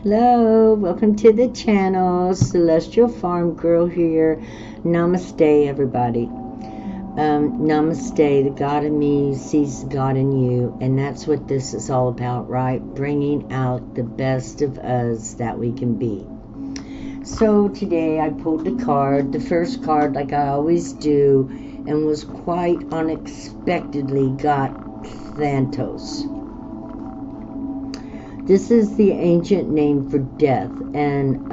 Hello, welcome to the channel. Celestial Farm Girl here. Namaste, everybody. Namaste. The God in me sees the God in you, and that's what this is all about, right? Bringing out the best of us that we can be. So today I pulled the first card, like I always do, and was quite unexpectedly got Thanatos. This is the ancient name for death, and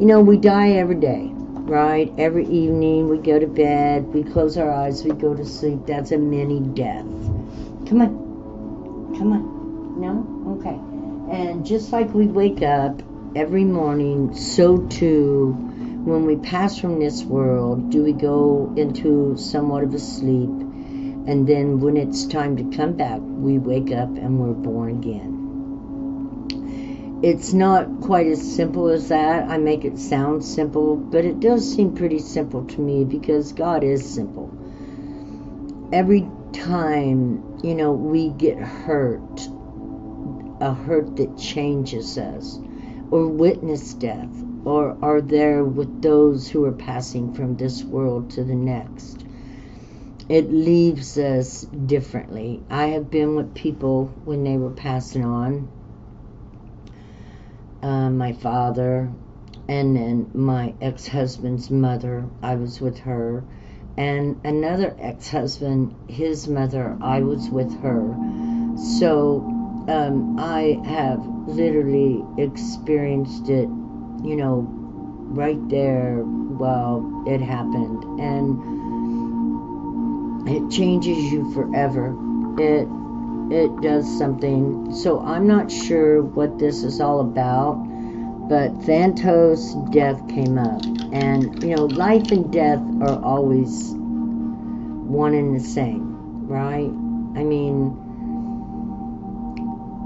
we die every day, right? Every evening we go to bed, we close our eyes, we go to sleep. That's a mini death. Come on. No? Okay. And just like we wake up every morning, so too, when we pass from this world, do we go into somewhat of a sleep, and then when it's time to come back, we wake up and we're born again. It's not quite as simple as that. I make it sound simple, but it does seem pretty simple to me because God is simple. Every time, we get hurt, a hurt that changes us, or witness death, or are there with those who are passing from this world to the next, it leaves us differently. I have been with people when they were passing on. My father, and then my ex-husband's mother, I was with her, and another ex-husband, his mother, I was with her. So I have literally experienced it, right there while it happened, and it changes you forever. It does something. So I'm not sure what this is all about, but Thanatos, death came up. And, life and death are always one and the same, right? I mean,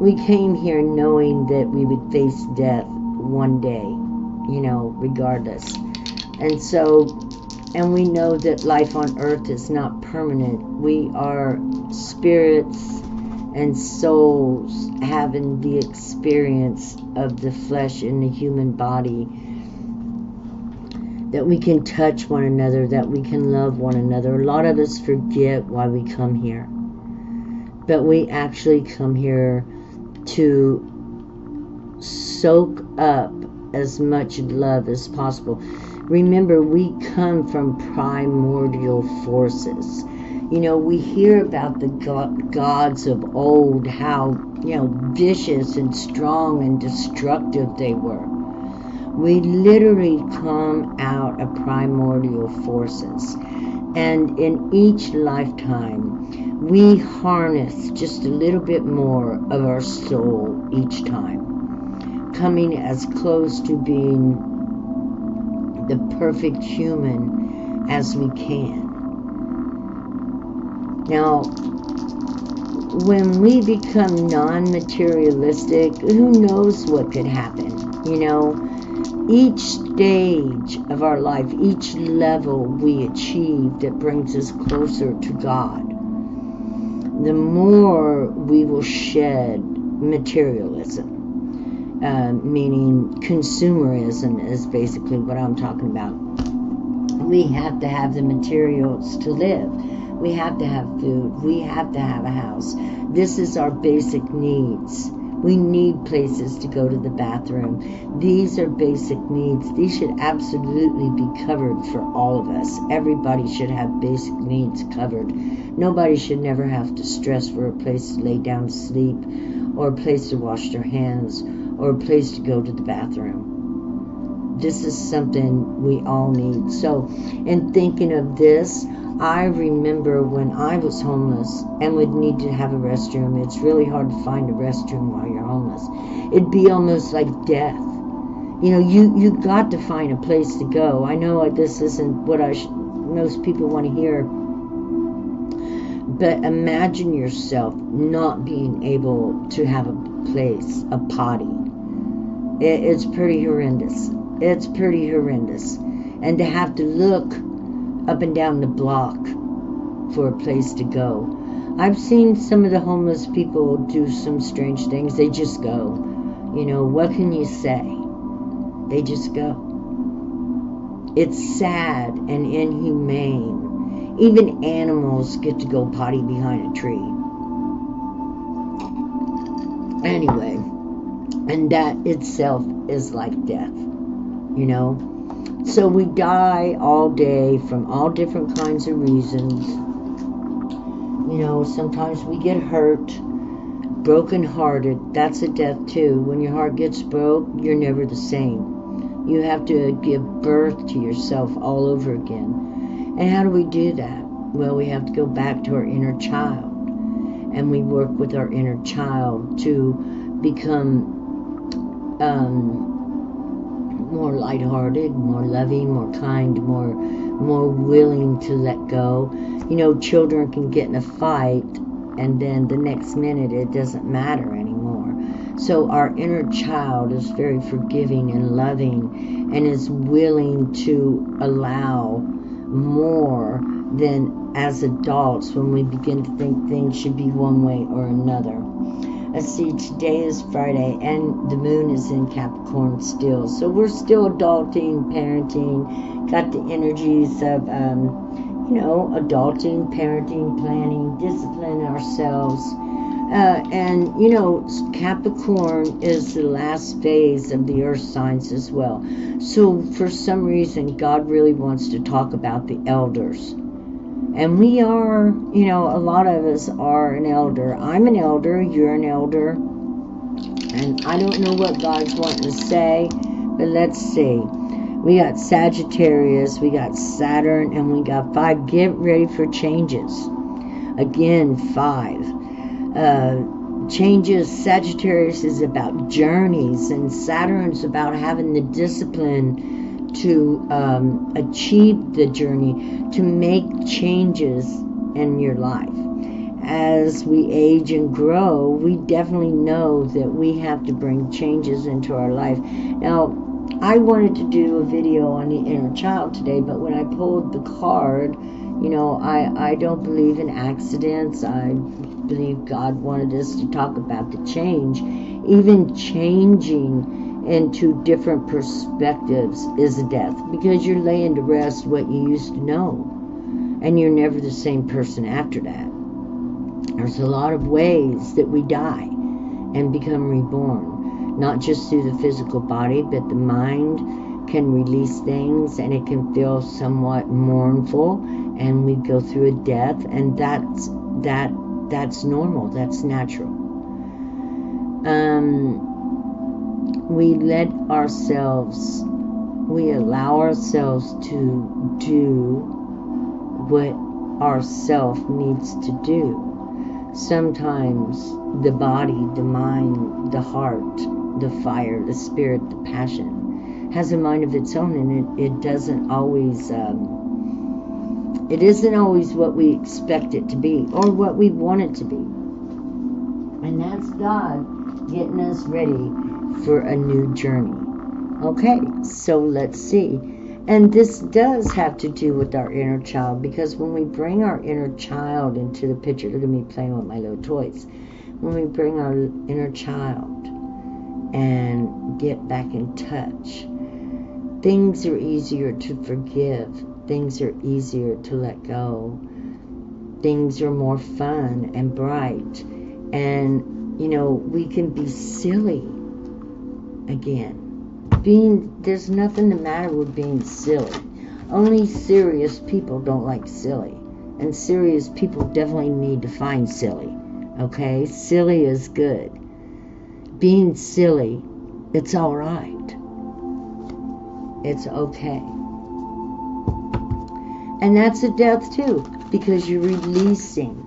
we came here knowing that we would face death one day, regardless. And so, and we know that life on earth is not permanent. We are spirits and souls having the experience of the flesh in the human body, that we can touch one another, that we can love one another. A lot of us forget why we come here, but we actually come here to soak up as much love as possible. Remember, we come from primordial forces. We hear about the gods of old, how, vicious and strong and destructive they were. We literally come out of primordial forces. And in each lifetime, we harness just a little bit more of our soul each time, coming as close to being the perfect human as we can. Now, when we become non-materialistic, who knows what could happen? Each stage of our life, each level we achieve that brings us closer to God, the more we will shed materialism, meaning consumerism is basically what I'm talking about. We have to have the materials to live. We have to have food. We have to have a house. This is our basic needs. We need places to go to the bathroom. These are basic needs. These should absolutely be covered for all of us. Everybody should have basic needs covered. Nobody should never have to stress for a place to lay down to sleep, or a place to wash their hands, or a place to go to the bathroom. This is something we all need. So, in thinking of this, I remember when I was homeless and would need to have a restroom. It's really hard to find a restroom while you're homeless. It'd be almost like death. You got to find a place to go. I know this isn't what most people want to hear, but imagine yourself not being able to have a place, a potty. It's pretty horrendous. It's pretty horrendous. And to have to look up and down the block for a place to go. I've seen some of the homeless people do some strange things. They just go. You know, what can you say? They just go. It's sad and inhumane. Even animals get to go potty behind a tree. Anyway, and that itself is like death, you know? So we die all day from all different kinds of reasons. You know, sometimes we get hurt, broken-hearted. That's a death too. When your heart gets broke, you're never the same. You have to give birth to yourself all over again. And how do we do that? Well, we have to go back to our inner child. And we work with our inner child to become more lighthearted, more loving, more kind, more willing to let go. You know, children can get in a fight, and then the next minute it doesn't matter anymore. So our inner child is very forgiving and loving, and is willing to allow more than as adults when we begin to think things should be one way or another. Let's see, today is Friday, and the moon is in Capricorn still. So we're still adulting, parenting, got the energies of, you know, adulting, parenting, planning, disciplining ourselves. And, you know, Capricorn is the last phase of the earth signs as well. So for some reason, God really wants to talk about the elders. And we are, you know, a lot of us are an elder. I'm an elder, you're an elder. And I don't know what God's wanting to say, but let's see. We got Sagittarius, we got Saturn, and we got 5. Get ready for changes. Again, 5. Changes. Sagittarius is about journeys, and Saturn's about having the discipline to achieve the journey, to make changes in your life. As we age and grow, we definitely know that we have to bring changes into our life. Now, I wanted to do a video on the inner child today, but when I pulled the card, you know, I don't believe in accidents. I believe God wanted us to talk about the change. Even changing into different perspectives is a death, because you're laying to rest what you used to know, and you're never the same person after that. There's a lot of ways that we die and become reborn, not just through the physical body, but the mind can release things, and it can feel somewhat mournful, and we go through a death, and that's normal, that's natural. We allow ourselves to do what our self needs to do. Sometimes the body, the mind, the heart, the fire, the spirit, the passion has a mind of its own, and it doesn't always, it isn't always what we expect it to be or what we want it to be. And that's God getting us ready for a new journey. Okay, so let's see. And this does have to do with our inner child, because when we bring our inner child into the picture, look at me playing with my little toys. When we bring our inner child and get back in touch, things are easier to forgive. Things are easier to let go. Things are more fun and bright. And, you know, we can be silly again. There's nothing the matter with being silly. Only serious people don't like silly. And serious people definitely need to find silly. Okay? Silly is good. Being silly, it's alright. It's okay. And that's a death too, because you're releasing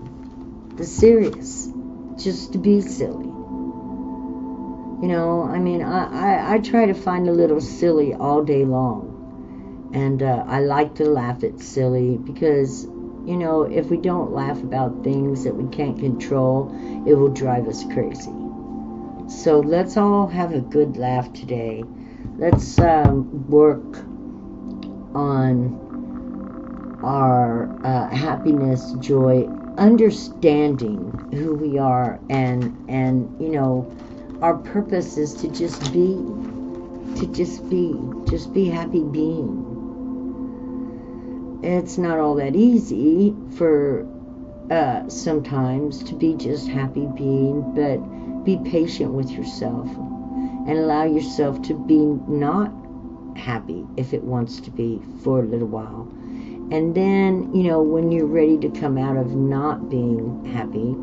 the serious just to be silly. You know, I mean, I try to find a little silly all day long. And I like to laugh at silly, because, you know, if we don't laugh about things that we can't control, it will drive us crazy. So let's all have a good laugh today. Let's work on our happiness, joy, understanding who we are, and you know, Our purpose is to just be. Just be happy being. It's not all that easy for sometimes to be just happy being, but be patient with yourself and allow yourself to be not happy if it wants to be for a little while. And then, when you're ready to come out of not being happy,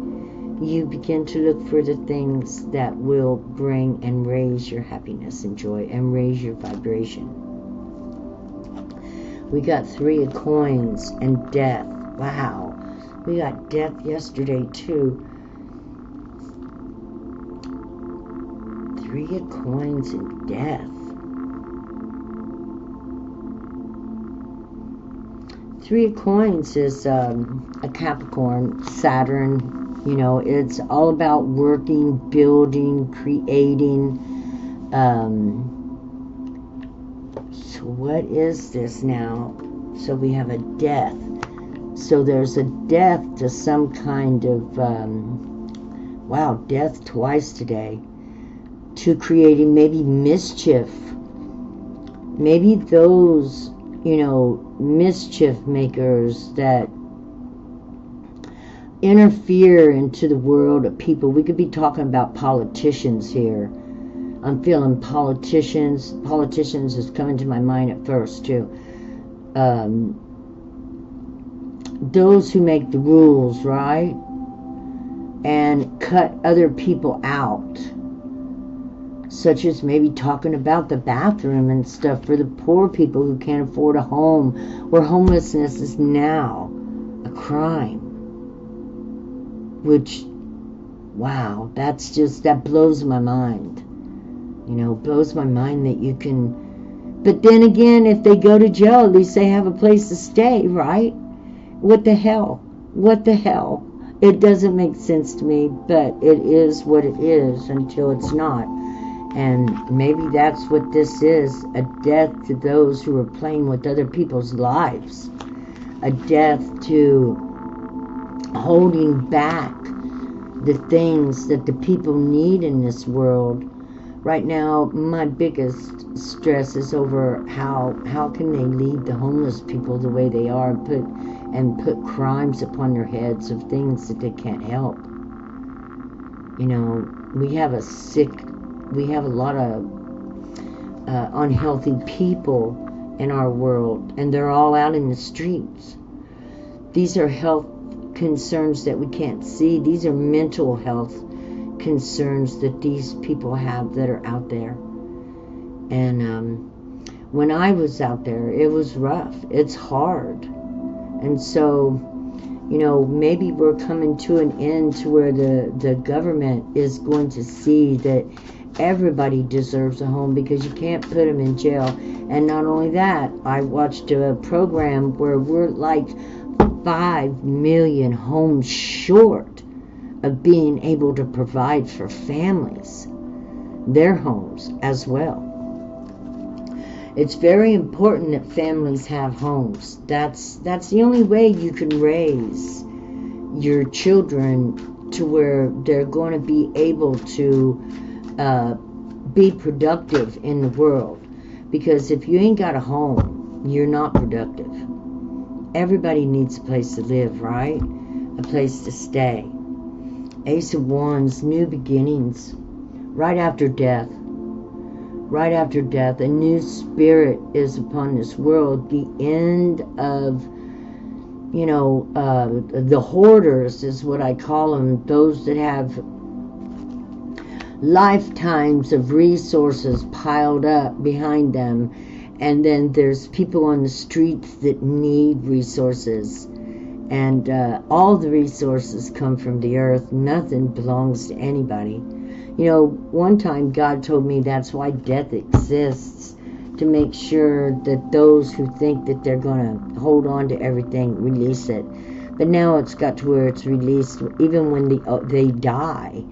you begin to look for the things that will bring and raise your happiness and joy and raise your vibration. We got 3 of coins and death. Wow. We got death yesterday too. 3 of coins and death. 3 of coins is a Capricorn, Saturn. It's all about working, building, creating. So what is this now? So we have a death. So there's a death to some kind of, death twice today. To creating maybe mischief. Maybe those, mischief makers that interfere into the world of people. We could be talking about politicians here. I'm feeling politicians. Politicians is coming to my mind at first too. Those who make the rules, right? And cut other people out. Such as maybe talking about the bathroom and stuff for the poor people who can't afford a home, where homelessness is now a crime. Which, wow, that blows my mind. Blows my mind that you can. But then again, if they go to jail, at least they have a place to stay, right? What the hell? It doesn't make sense to me, but it is what it is until it's not. And maybe that's what this is, a death to those who are playing with other people's lives. A death to holding back the things that the people need in this world. Right now, my biggest stress is over how can they leave the homeless people the way they are and put crimes upon their heads of things that they can't help. We have a lot of unhealthy people in our world, and they're all out in the streets. These are health concerns that we can't see. These are mental health concerns that these people have that are out there. And when I was out there, it was rough. It's hard. And so, maybe we're coming to an end to where the government is going to see that everybody deserves a home, because you can't put them in jail. And not only that, I watched a program where we're like 5 million homes short of being able to provide for families their homes as well. It's very important that families have homes. That's the only way you can raise your children to where they're going to be able to be productive in the world. Because if you ain't got a home, you're not productive. Everybody needs a place to live, right? A place to stay. Ace of Wands, new beginnings. Right after death. Right after death, a new spirit is upon this world. The end of, the hoarders is what I call them. Those that have lifetimes of resources piled up behind them. And then there's people on the streets that need resources. And all the resources come from the earth. Nothing belongs to anybody. One time God told me that's why death exists, to make sure that those who think that they're going to hold on to everything, release it. But now it's got to where it's released. Even when they die,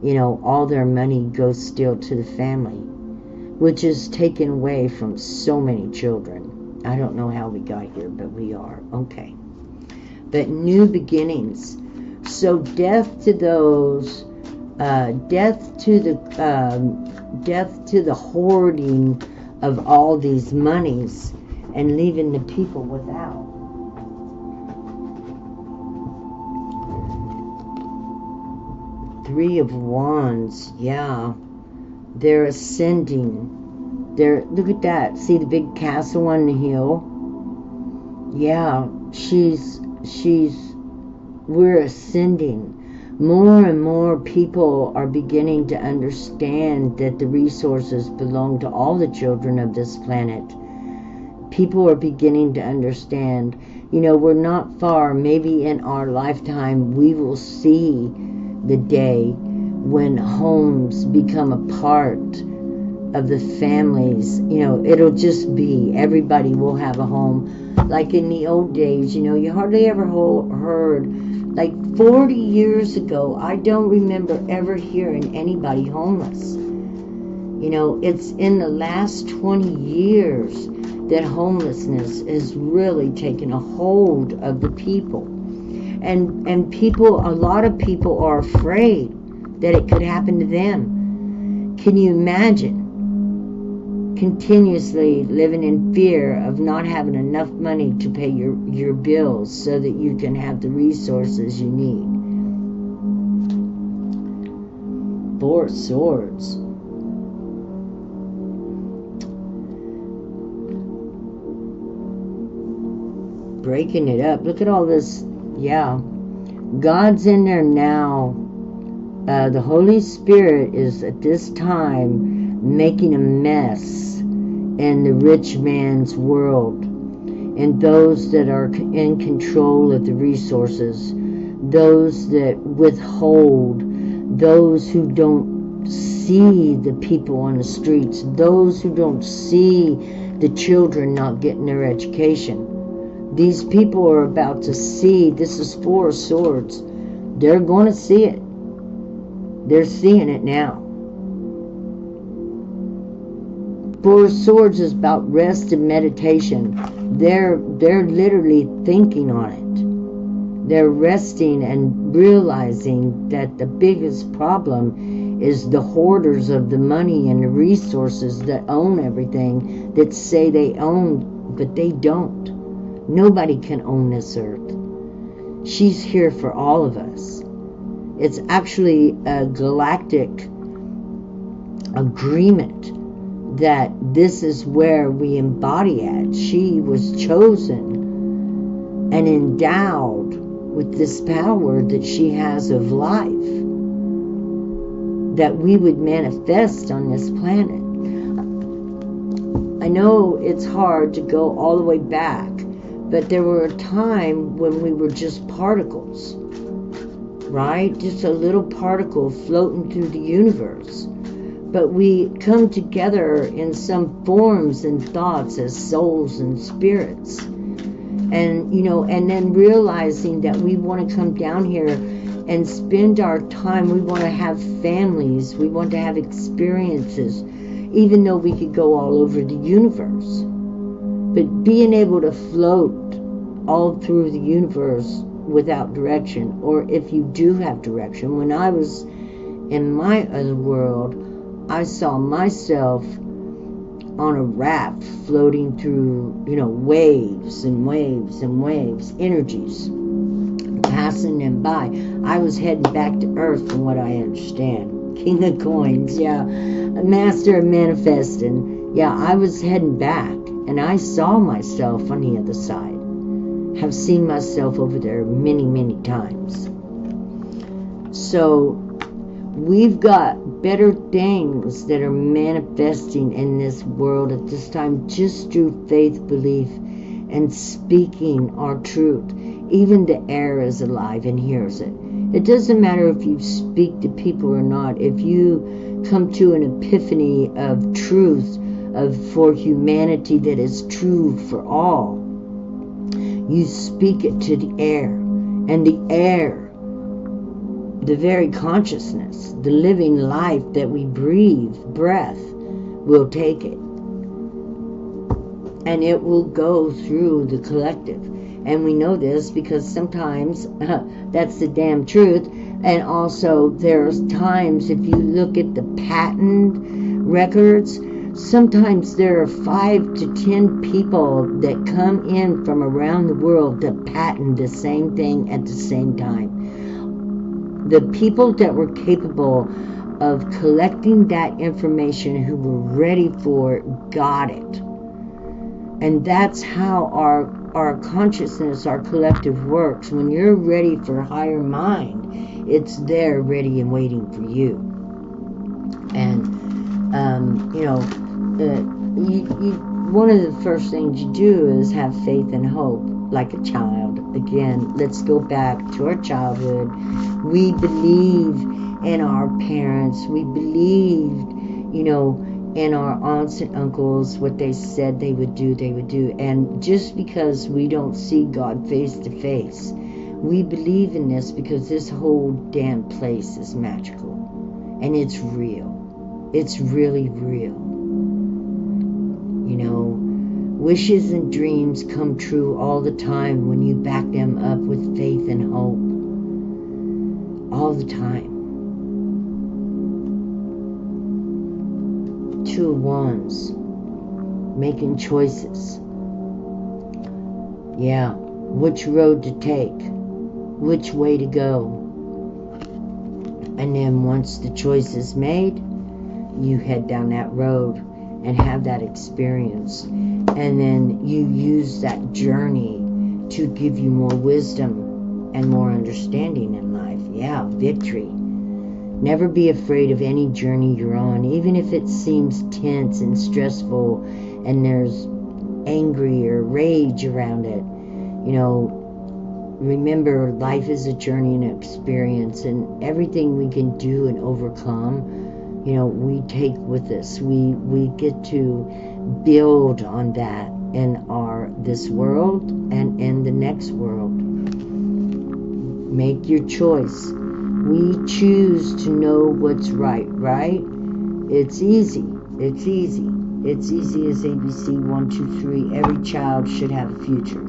all their money goes still to the family, which is taken away from so many children. I don't know how we got here, but we are. Okay. But new beginnings. So death to those Death to the hoarding of all these monies and leaving the people without. Three of Wands, yeah. They're ascending. Look at that. See the big castle on the hill? Yeah, we're ascending. More and more people are beginning to understand that the resources belong to all the children of this planet. People are beginning to understand. We're not far. Maybe in our lifetime we will see the day when homes become a part of the families. It'll just be, everybody will have a home. Like in the old days, you hardly ever heard, like 40 years ago, I don't remember ever hearing anybody homeless. It's in the last 20 years that homelessness is really taken a hold of the people. And a lot of people are afraid that it could happen to them. Can you imagine continuously living in fear of not having enough money to pay your bills so that you can have the resources you need? Four of Swords. Breaking it up. Look at all this. Yeah. God's in there now. The Holy Spirit is at this time making a mess in the rich man's world, and those that are in control of the resources, those that withhold, those who don't see the people on the streets, those who don't see the children not getting their education. These people are about to see. This is Four of Swords. They're going to see it. They're seeing it now. Four of Swords is about rest and meditation. They're literally thinking on it. They're resting and realizing that the biggest problem is the hoarders of the money and the resources that own everything, that say they own, but they don't. Nobody can own this earth. She's here for all of us. It's actually a galactic agreement that this is where we embody at. She was chosen and endowed with this power that she has of life, that we would manifest on this planet. I know it's hard to go all the way back, but there were a time when we were just particles, right? Just a little particle floating through the universe. But we come together in some forms and thoughts as souls and spirits. And, and then realizing that we want to come down here and spend our time. We want to have families. We want to have experiences, even though we could go all over the universe. But being able to float all through the universe without direction, or if you do have direction. When I was in my other world, I saw myself on a raft floating through, waves and waves and waves, energies, passing them by. I was heading back to Earth from what I understand. King of Coins, yeah. Master of Manifesting. Yeah, I was heading back, and I saw myself on the other side. Have seen myself over there many, many times. So we've got better things that are manifesting in this world at this time, just through faith, belief, and speaking our truth. Even the air is alive and hears it. It doesn't matter if you speak to people or not. If you come to an epiphany of truth, for humanity that is true for all, you speak it to the air, and the air, the very consciousness, the living life that we breathe, breath, will take it. And it will go through the collective. And we know this because sometimes, that's the damn truth, And also, there's times, if you look at the patent records, sometimes there are 5 to 10 people that come in from around the world to patent the same thing at the same time. The people that were capable of collecting that information, who were ready for it, got it. And that's how our consciousness, our collective works. When you're ready for higher mind, it's there ready and waiting for you. And one of the first things you do is have faith and hope, like a child. Again, let's go back to our childhood. We believe in our parents. We believed, in our aunts and uncles, what they said they would do, they would do. And just because we don't see God face to face, we believe in this because this whole damn place is magical. And it's real. It's really real. Wishes and dreams come true all the time when you back them up with faith and hope. All the time. 2 of Wands. Making choices. Yeah. Which road to take. Which way to go. And then once the choice is made, you head down that road and have that experience. And then you use that journey to give you more wisdom and more understanding in life. Yeah, victory. Never be afraid of any journey you're on, even if it seems tense and stressful and there's angry or rage around it. Remember, life is a journey and an experience, and everything we can do and overcome, we take with us. We get to build on that in this world and in the next world. Make your choice. We choose to know what's right? It's easy. It's easy. It's easy as ABC 1, 2, 3. Every child should have a future.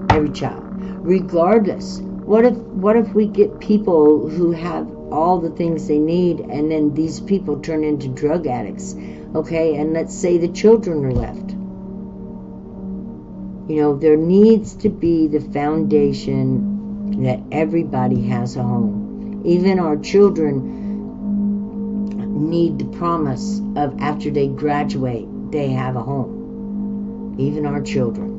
Every child. Regardless. What if we get people who have all the things they need, and then these people turn into drug addicts, okay? And let's say the children are left. There needs to be the foundation that everybody has a home. Even our children need the promise of after they graduate, they have a home. Even our children.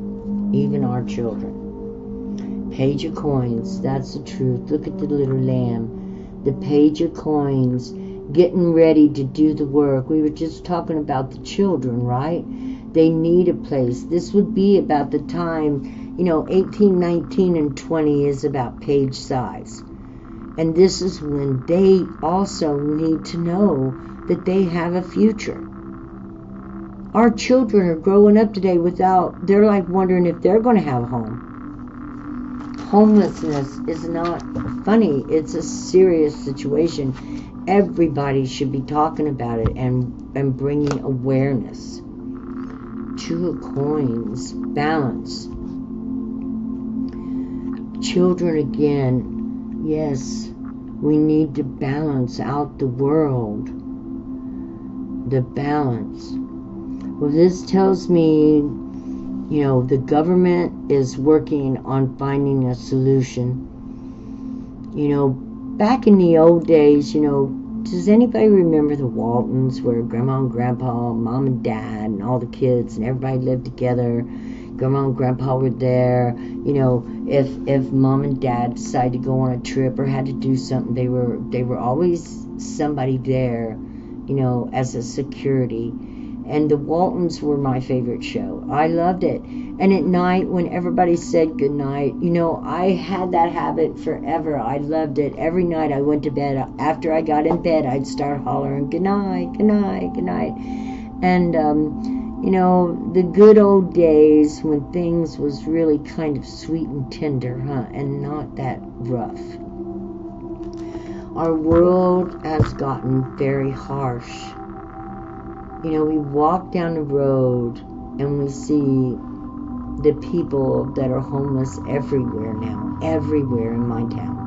Page of Coins, that's the truth. Look at the little lamb. The Page of Coins, getting ready to do the work. We were just talking about the children, right? They need a place. This would be about the time, 18, 19, and 20 is about page size. And this is when they also need to know that they have a future. Our children are growing up today they're like wondering if they're going to have a home. Homelessness is not funny. It's a serious situation. Everybody should be talking about it and bringing awareness. 2 of Coins. Balance. Children again. Yes, we need to balance out the world. The balance. Well, this tells me, the government is working on finding a solution. Back in the old days, does anybody remember the Waltons, where Grandma and Grandpa, Mom and Dad, and all the kids, and everybody lived together? Grandma and Grandpa were there. If Mom and Dad decided to go on a trip or had to do something, they were always somebody there, as a security. And the Waltons were my favorite show. I loved it. And at night, when everybody said goodnight, I had that habit forever. I loved it. Every night I went to bed. After I got in bed, I'd start hollering, good night, good night, good night. And, the good old days when things was really kind of sweet and tender, and not that rough. Our world has gotten very harsh. We walk down the road and we see the people that are homeless everywhere now. Everywhere in my town.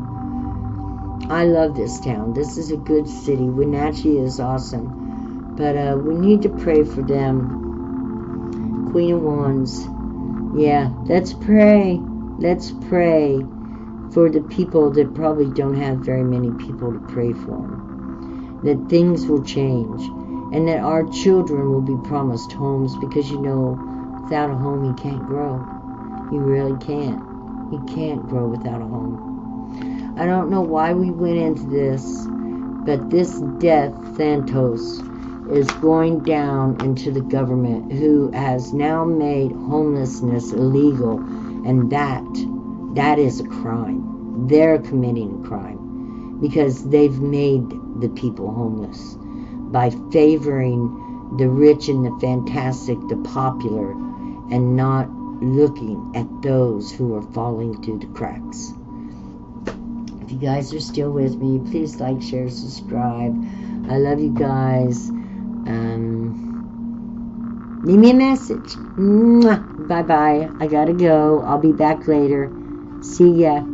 I love this town. This is a good city. Wenatchee is awesome. But we need to pray for them. Queen of Wands. Yeah, let's pray. Let's pray for the people that probably don't have very many people to pray for them. That things will change. And that our children will be promised homes, because without a home you can't grow. You really can't. You can't grow without a home. I don't know why we went into this, but this death, Santos, is going down into the government, who has now made homelessness illegal, and that is a crime. They're committing a crime because they've made the people homeless by favoring the rich and the fantastic, the popular, and not looking at those who are falling through the cracks. If you guys are still with me, please like, share, subscribe. I love you guys. Leave me a message. Bye bye. I gotta go. I'll be back later. See ya.